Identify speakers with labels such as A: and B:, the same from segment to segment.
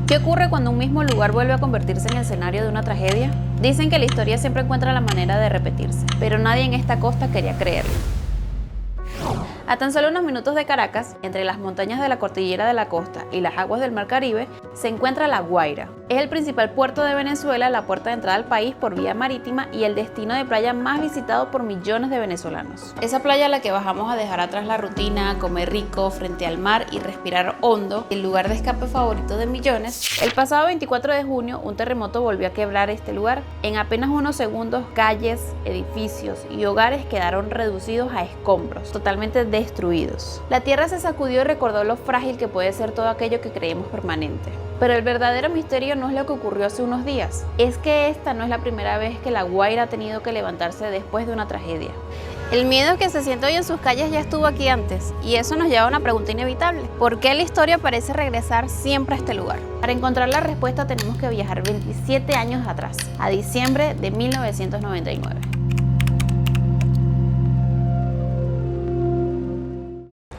A: ¿Qué ocurre cuando un mismo lugar vuelve a convertirse en el escenario de una tragedia? Dicen que la historia siempre encuentra la manera de repetirse, pero nadie en esta costa quería creerlo. A tan solo unos minutos de Caracas, entre las montañas de la cordillera de la costa y las aguas del Mar Caribe, se encuentra La Guaira. Es el principal puerto de Venezuela, la puerta de entrada al país por vía marítima y el destino de playa más visitado por millones de venezolanos. Esa playa a la que bajamos a dejar atrás la rutina, comer rico frente al mar y respirar hondo, el lugar de escape favorito de millones. El pasado 24 de junio, un terremoto volvió a quebrar este lugar. En apenas unos segundos, calles, edificios y hogares quedaron reducidos a escombros, totalmente destruidos. La tierra se sacudió y recordó lo frágil que puede ser todo aquello que creemos permanente. Pero el verdadero misterio no es lo que ocurrió hace unos días, es que esta no es la primera vez que La Guaira ha tenido que levantarse después de una tragedia. El miedo que se siente hoy en sus calles ya estuvo aquí antes, y eso nos lleva a una pregunta inevitable: ¿por qué la historia parece regresar siempre a este lugar? Para encontrar la respuesta tenemos que viajar 27 años atrás, a diciembre de 1999.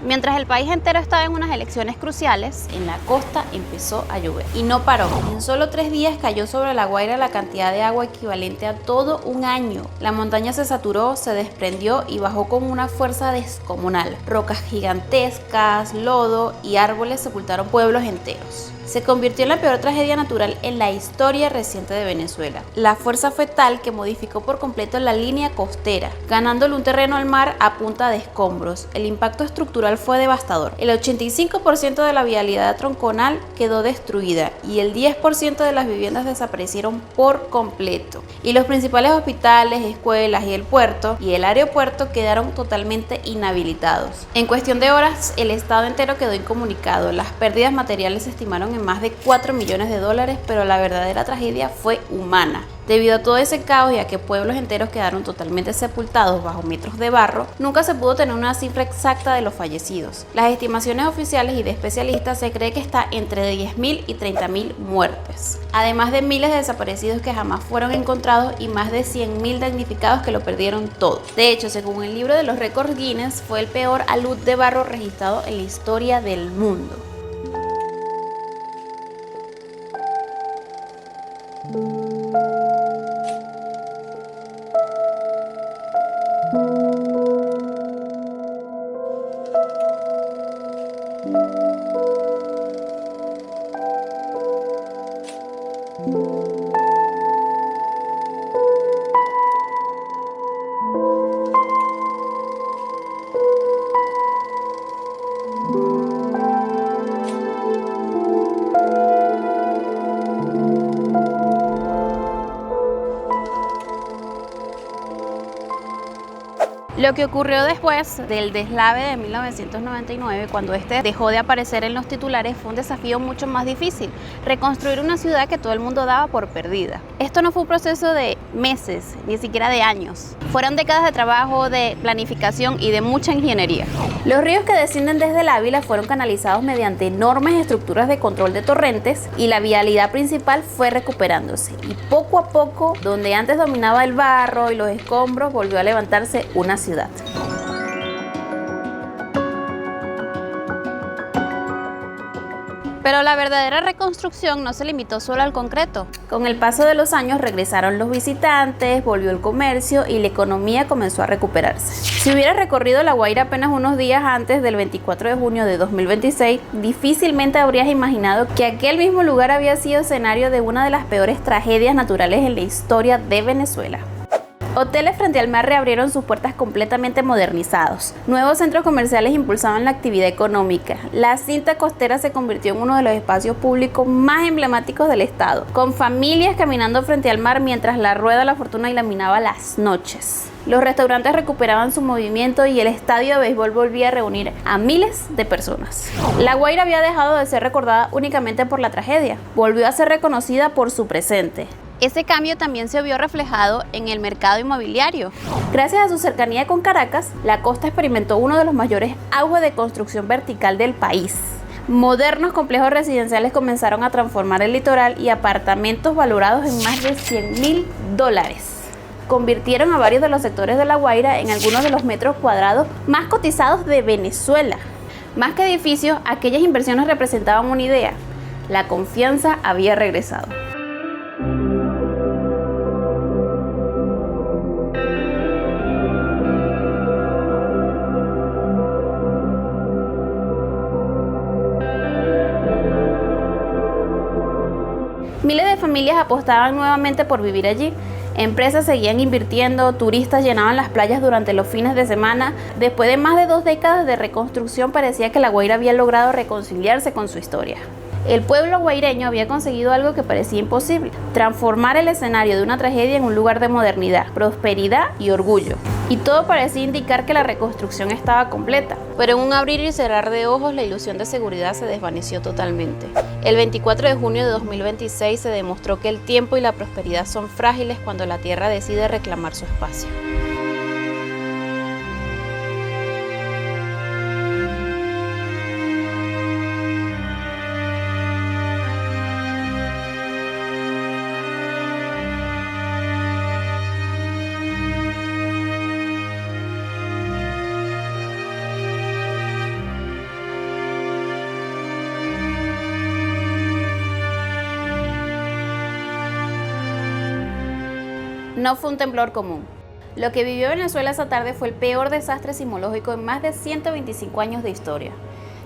A: Mientras el país entero estaba en unas elecciones cruciales, en la costa empezó a llover y no paró. En solo 3 días cayó sobre La Guaira la cantidad de agua equivalente a todo un año. La montaña se saturó, se desprendió y bajó con una fuerza descomunal. Rocas gigantescas, lodo y árboles sepultaron pueblos enteros. Se convirtió en la peor tragedia natural en la historia reciente de Venezuela. La fuerza fue tal que modificó por completo la línea costera, ganándole un terreno al mar a punta de escombros. El impacto estructural fue devastador. El 85% de la vialidad tronconal quedó destruida y el 10% de las viviendas desaparecieron por completo. Y los principales hospitales, escuelas y el puerto y el aeropuerto quedaron totalmente inhabilitados. En cuestión de horas, el estado entero quedó incomunicado. Las pérdidas materiales se estimaron en más de 4 millones de dólares, pero la verdadera tragedia fue humana. Debido a todo ese caos y a que pueblos enteros quedaron totalmente sepultados bajo metros de barro, nunca se pudo tener una cifra exacta de los fallecidos. Las estimaciones oficiales y de especialistas se cree que está entre 10.000 y 30.000 muertes, además de miles de desaparecidos que jamás fueron encontrados y más de 100.000 damnificados que lo perdieron todo. De hecho, según el libro de los récords Guinness, fue el peor alud de barro registrado en la historia del mundo. Lo que ocurrió después del deslave de 1999, cuando este dejó de aparecer en los titulares, fue un desafío mucho más difícil: reconstruir una ciudad que todo el mundo daba por perdida. Esto no fue un proceso de meses, ni siquiera de años. Fueron décadas de trabajo, de planificación y de mucha ingeniería. Los ríos que descienden desde el Ávila fueron canalizados mediante enormes estructuras de control de torrentes y la vialidad principal fue recuperándose. Y poco a poco, donde antes dominaba el barro y los escombros, volvió a levantarse una ciudad. Pero la verdadera reconstrucción no se limitó solo al concreto. Con el paso de los años regresaron los visitantes, volvió el comercio y la economía comenzó a recuperarse. Si hubiera recorrido La Guaira apenas unos días antes del 24 de junio de 2026, difícilmente habrías imaginado que aquel mismo lugar había sido escenario de una de las peores tragedias naturales en la historia de Venezuela. Hoteles frente al mar reabrieron sus puertas completamente modernizados. Nuevos centros comerciales impulsaban la actividad económica. La cinta costera se convirtió en uno de los espacios públicos más emblemáticos del estado, con familias caminando frente al mar mientras la rueda de la fortuna iluminaba las noches. Los restaurantes recuperaban su movimiento y el estadio de béisbol volvía a reunir a miles de personas. La Guaira había dejado de ser recordada únicamente por la tragedia, volvió a ser reconocida por su presente. Ese cambio también se vio reflejado en el mercado inmobiliario. Gracias a su cercanía con Caracas, la costa experimentó uno de los mayores auges de construcción vertical del país. Modernos complejos residenciales comenzaron a transformar el litoral y apartamentos valorados en más de $100.000 convirtieron a varios de los sectores de La Guaira en algunos de los metros cuadrados más cotizados de Venezuela. Más que edificios, aquellas inversiones representaban una idea: La confianza había regresado. Miles de familias apostaban nuevamente por vivir allí. Empresas seguían invirtiendo, turistas llenaban las playas durante los fines de semana. Después de más de 2 décadas de reconstrucción, parecía que La Guaira había logrado reconciliarse con su historia. El pueblo guaireño había conseguido algo que parecía imposible: transformar el escenario de una tragedia en un lugar de modernidad, prosperidad y orgullo. Y todo parecía indicar que la reconstrucción estaba completa. Pero en un abrir y cerrar de ojos, la ilusión de seguridad se desvaneció totalmente. El 24 de junio de 2026 se demostró que el tiempo y la prosperidad son frágiles cuando la tierra decide reclamar su espacio. No fue un temblor común. Lo que vivió Venezuela esa tarde fue el peor desastre sismológico en más de 125 años de historia.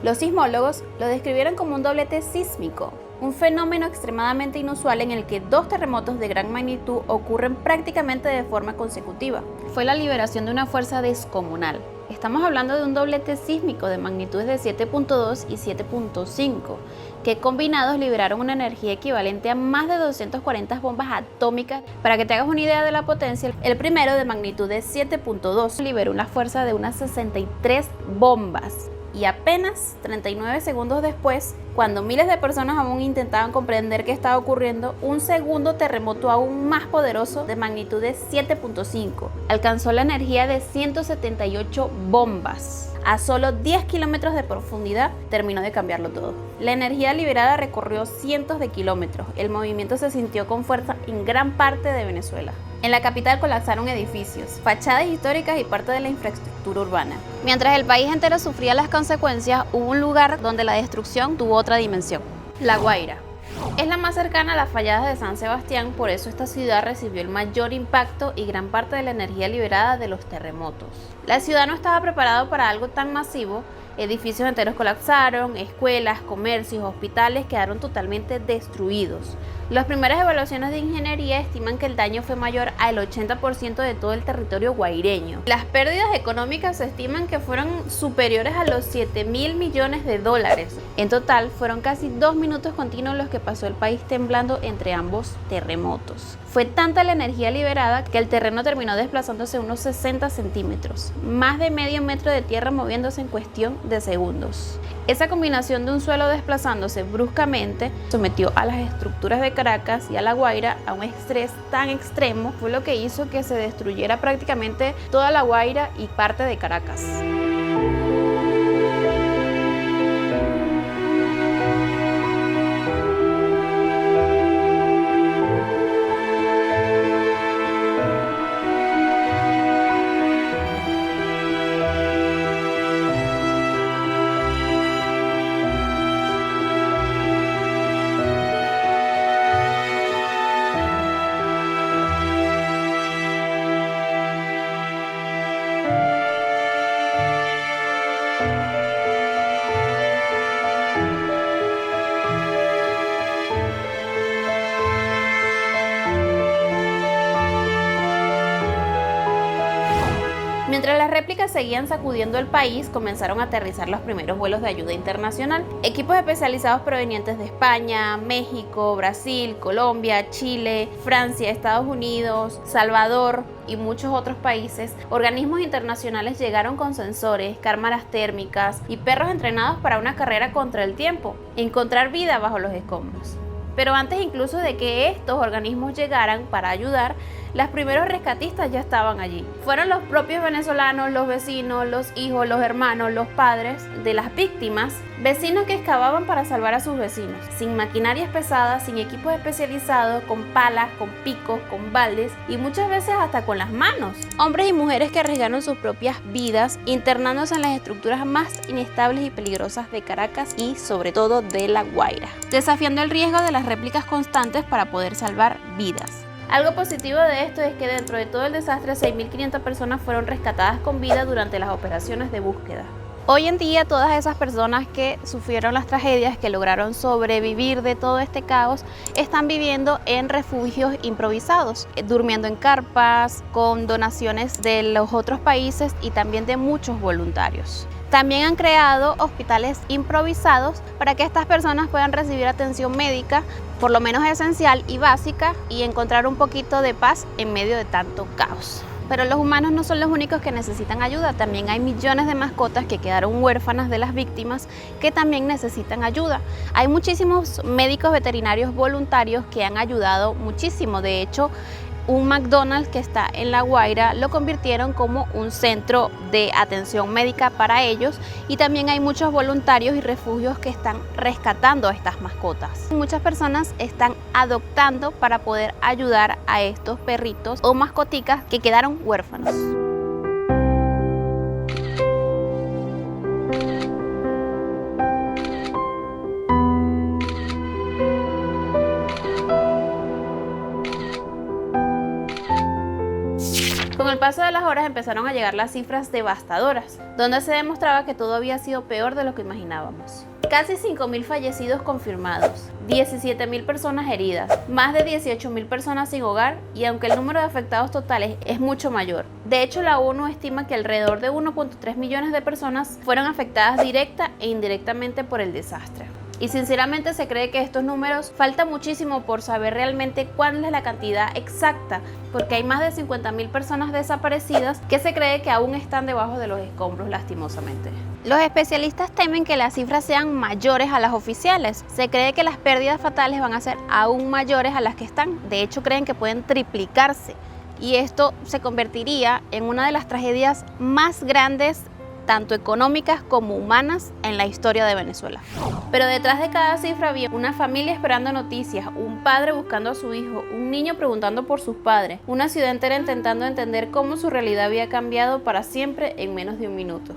A: Los sismólogos lo describieron como un doblete sísmico, un fenómeno extremadamente inusual en el que 2 terremotos de gran magnitud ocurren prácticamente de forma consecutiva. Fue la liberación de una fuerza descomunal. Estamos hablando de un doblete sísmico de magnitudes de 7.2 y 7.5, que combinados liberaron una energía equivalente a más de 240 bombas atómicas. Para que te hagas una idea de la potencia, el primero, de magnitud de 7.2, liberó una fuerza de unas 63 bombas. Y apenas 39 segundos después, cuando miles de personas aún intentaban comprender qué estaba ocurriendo, un segundo terremoto aún más poderoso de magnitud de 7.5 alcanzó la energía de 178 bombas. A solo 10 kilómetros de profundidad terminó de cambiarlo todo. La energía liberada recorrió cientos de kilómetros. El movimiento se sintió con fuerza en gran parte de Venezuela. En la capital colapsaron edificios, fachadas históricas y parte de la infraestructura urbana. Mientras el país entero sufría las consecuencias, hubo un lugar donde la destrucción tuvo otra dimensión: La Guaira. Es la más cercana a las falladas de San Sebastián, por eso esta ciudad recibió el mayor impacto y gran parte de la energía liberada de los terremotos. La ciudad no estaba preparada para algo tan masivo. Edificios enteros colapsaron, escuelas, comercios, hospitales quedaron totalmente destruidos. Las primeras evaluaciones de ingeniería estiman que el daño fue mayor al 80% de todo el territorio guaireño. Las pérdidas económicas se estiman que fueron superiores a los 7.000 millones de dólares. En total, fueron casi 2 minutos continuos los que pasó el país temblando entre ambos terremotos. Fue tanta la energía liberada que el terreno terminó desplazándose unos 60 centímetros, más de medio metro de tierra moviéndose en cuestión de segundos. Esa combinación de un suelo desplazándose bruscamente sometió a las estructuras de Caracas y a La Guaira a un estrés tan extremo, fue lo que hizo que se destruyera prácticamente toda La Guaira y parte de Caracas. Mientras las réplicas seguían sacudiendo el país, comenzaron a aterrizar los primeros vuelos de ayuda internacional. Equipos especializados provenientes de España, México, Brasil, Colombia, Chile, Francia, Estados Unidos, Salvador y muchos otros países. Organismos internacionales llegaron con sensores, cámaras térmicas y perros entrenados para una carrera contra el tiempo: encontrar vida bajo los escombros. Pero antes incluso de que estos organismos llegaran para ayudar, los primeros rescatistas ya estaban allí. Fueron los propios venezolanos, los vecinos, los hijos, los hermanos, los padres de las víctimas, vecinos que excavaban para salvar a sus vecinos, sin maquinarias pesadas, sin equipos especializados, con palas, con picos, con baldes y muchas veces hasta con las manos. Hombres y mujeres que arriesgaron sus propias vidas internándose en las estructuras más inestables y peligrosas de Caracas y sobre todo de La Guaira, desafiando el riesgo de las réplicas constantes para poder salvar vidas. Algo positivo de esto es que dentro de todo el desastre 6.500 personas fueron rescatadas con vida durante las operaciones de búsqueda. Hoy en día todas esas personas que sufrieron las tragedias, que lograron sobrevivir de todo este caos, están viviendo en refugios improvisados, durmiendo en carpas, con donaciones de los otros países y también de muchos voluntarios. También han creado hospitales improvisados para que estas personas puedan recibir atención médica, por lo menos esencial y básica, y encontrar un poquito de paz en medio de tanto caos. Pero los humanos no son los únicos que necesitan ayuda, también hay millones de mascotas que quedaron huérfanas de las víctimas que también necesitan ayuda. Hay muchísimos médicos veterinarios voluntarios que han ayudado muchísimo. De hecho, un McDonald's que está en La Guaira lo convirtieron como un centro de atención médica para ellos, y también hay muchos voluntarios y refugios que están rescatando a estas mascotas. Muchas personas están adoptando para poder ayudar a estos perritos o mascoticas que quedaron huérfanos. Con el paso de las horas empezaron a llegar las cifras devastadoras, donde se demostraba que todo había sido peor de lo que imaginábamos. Casi 5.000 fallecidos confirmados, 17.000 personas heridas, más de 18.000 personas sin hogar, y aunque el número de afectados totales es mucho mayor. De hecho, la ONU estima que alrededor de 1.3 millones de personas fueron afectadas directa e indirectamente por el desastre. Y sinceramente se cree que estos números falta muchísimo por saber realmente cuál es la cantidad exacta, porque hay más de 50.000 personas desaparecidas que se cree que aún están debajo de los escombros, lastimosamente. Los especialistas temen que las cifras sean mayores a las oficiales. Se cree que las pérdidas fatales van a ser aún mayores a las que están. De hecho, creen que pueden triplicarse, y esto se convertiría en una de las tragedias más grandes, tanto económicas como humanas, en la historia de Venezuela. Pero detrás de cada cifra había una familia esperando noticias, un padre buscando a su hijo, un niño preguntando por sus padres, una ciudad entera intentando entender cómo su realidad había cambiado para siempre en menos de un minuto.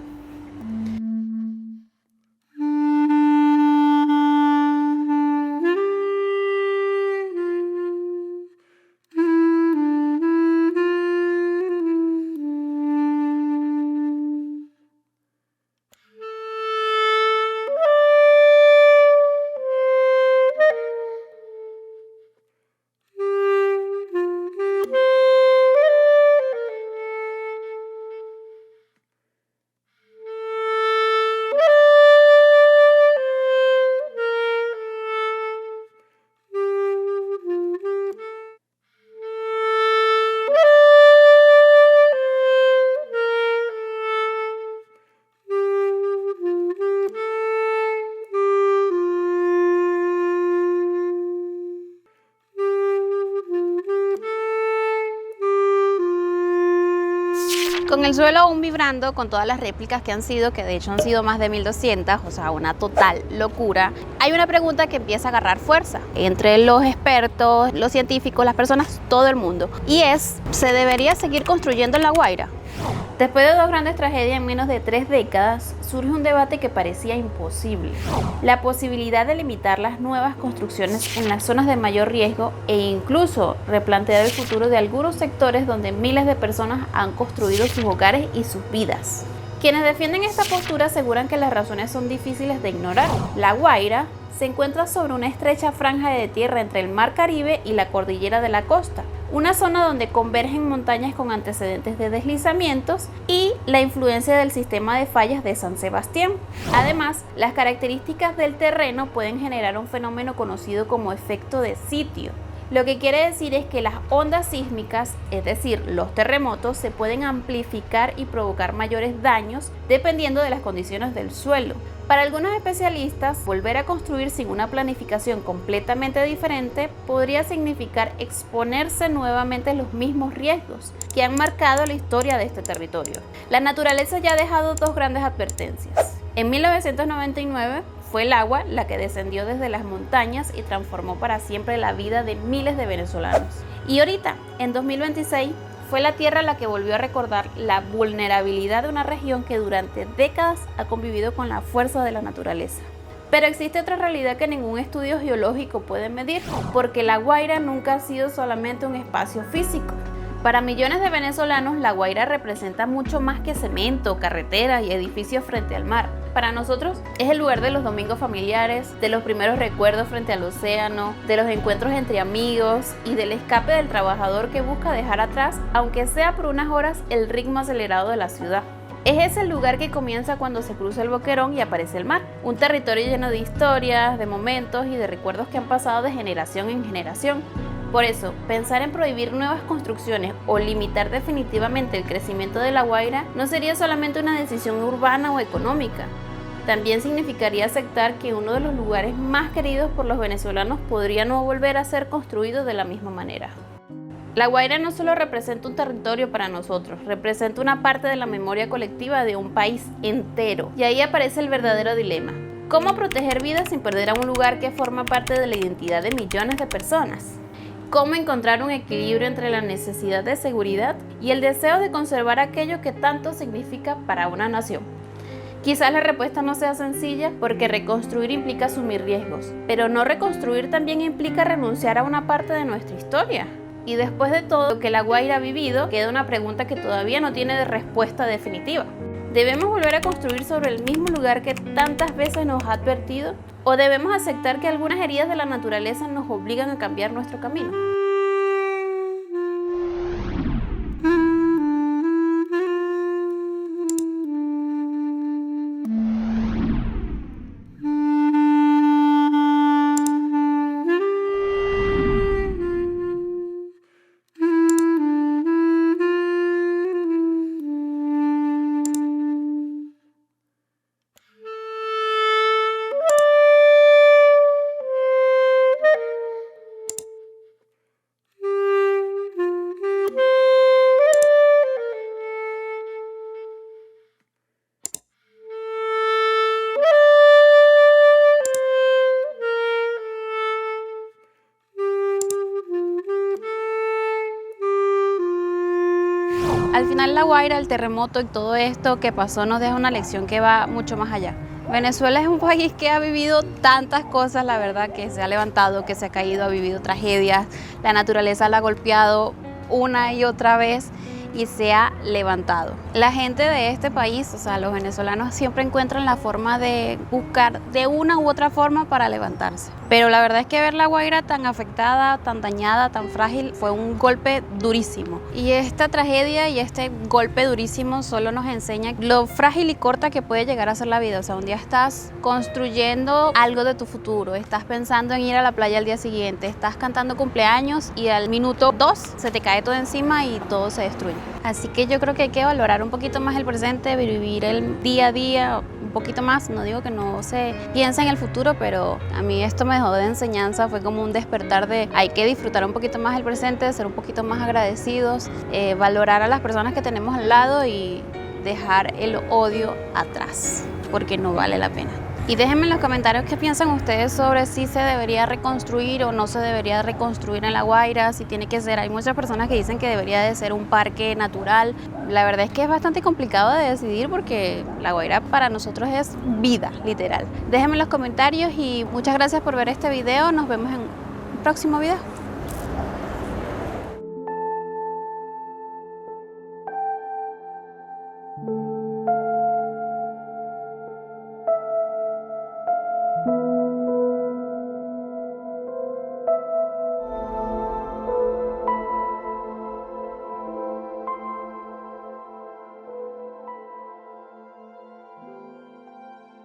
A: Con el suelo aún vibrando, con todas las réplicas que han sido, que de hecho han sido más de 1.200, o sea, una total locura, hay una pregunta que empieza a agarrar fuerza entre los expertos, los científicos, las personas, todo el mundo, y es: ¿se debería seguir construyendo en La Guaira? Después de dos grandes tragedias en menos de 3 décadas, surge un debate que parecía imposible: la posibilidad de limitar las nuevas construcciones en las zonas de mayor riesgo e incluso replantear el futuro de algunos sectores donde miles de personas han construido sus hogares y sus vidas. Quienes defienden esta postura aseguran que las razones son difíciles de ignorar. La Guaira se encuentra sobre una estrecha franja de tierra entre el Mar Caribe y la cordillera de la costa, una zona donde convergen montañas con antecedentes de deslizamientos y la influencia del sistema de fallas de San Sebastián. Además, las características del terreno pueden generar un fenómeno conocido como efecto de sitio. Lo que quiere decir es que las ondas sísmicas, es decir, los terremotos, se pueden amplificar y provocar mayores daños dependiendo de las condiciones del suelo. Para algunos especialistas, volver a construir sin una planificación completamente diferente podría significar exponerse nuevamente a los mismos riesgos que han marcado la historia de este territorio. La naturaleza ya ha dejado dos grandes advertencias. En 1999, fue el agua la que descendió desde las montañas y transformó para siempre la vida de miles de venezolanos. Y ahorita, en 2026, fue la tierra la que volvió a recordar la vulnerabilidad de una región que durante décadas ha convivido con la fuerza de la naturaleza. Pero existe otra realidad que ningún estudio geológico puede medir, porque La Guaira nunca ha sido solamente un espacio físico. Para millones de venezolanos, La Guaira representa mucho más que cemento, carreteras y edificios frente al mar. Para nosotros es el lugar de los domingos familiares, de los primeros recuerdos frente al océano, de los encuentros entre amigos y del escape del trabajador que busca dejar atrás, aunque sea por unas horas, el ritmo acelerado de la ciudad. Es ese el lugar que comienza cuando se cruza el Boquerón y aparece el mar. Un territorio lleno de historias, de momentos y de recuerdos que han pasado de generación en generación. Por eso, pensar en prohibir nuevas construcciones o limitar definitivamente el crecimiento de La Guaira no sería solamente una decisión urbana o económica. También significaría aceptar que uno de los lugares más queridos por los venezolanos podría no volver a ser construido de la misma manera. La Guaira no solo representa un territorio para nosotros, representa una parte de la memoria colectiva de un país entero. Y ahí aparece el verdadero dilema. ¿Cómo proteger vidas sin perder a un lugar que forma parte de la identidad de millones de personas? ¿Cómo encontrar un equilibrio entre la necesidad de seguridad y el deseo de conservar aquello que tanto significa para una nación? Quizás la respuesta no sea sencilla porque reconstruir implica asumir riesgos, pero no reconstruir también implica renunciar a una parte de nuestra historia. Y después de todo lo que La Guaira ha vivido, queda una pregunta que todavía no tiene respuesta definitiva. ¿Debemos volver a construir sobre el mismo lugar que tantas veces nos ha advertido? ¿O debemos aceptar que algunas heridas de la naturaleza nos obligan a cambiar nuestro camino? Al final La Guaira, el terremoto y todo esto que pasó nos deja una lección que va mucho más allá. Venezuela es un país que ha vivido tantas cosas, la verdad, que se ha levantado, que se ha caído, ha vivido tragedias, la naturaleza la ha golpeado una y otra vez y se ha levantado. La gente de este país, o sea, los venezolanos siempre encuentran la forma de buscar de una u otra forma para levantarse. Pero la verdad es que ver La Guaira tan afectada, tan dañada, tan frágil, fue un golpe durísimo. Y esta tragedia y este golpe durísimo solo nos enseña lo frágil y corta que puede llegar a ser la vida. O sea, un día estás construyendo algo de tu futuro, estás pensando en ir a la playa al día siguiente, estás cantando cumpleaños y al minuto 2 se te cae todo encima y todo se destruye. Así que yo creo que hay que valorar un poquito más el presente, vivir el día a día un poquito más. No digo que no se piense en el futuro, pero a mí esto me dejó de enseñanza, fue como un despertar de hay que disfrutar un poquito más el presente, ser un poquito más agradecidos, valorar a las personas que tenemos al lado y dejar el odio atrás, porque no vale la pena. Y déjenme en los comentarios qué piensan ustedes sobre si se debería reconstruir o no se debería reconstruir en La Guaira, si tiene que ser. Hay muchas personas que dicen que debería de ser un parque natural. La verdad es que es bastante complicado de decidir porque La Guaira para nosotros es vida, literal. Déjenme en los comentarios y muchas gracias por ver este video. Nos vemos en un próximo video.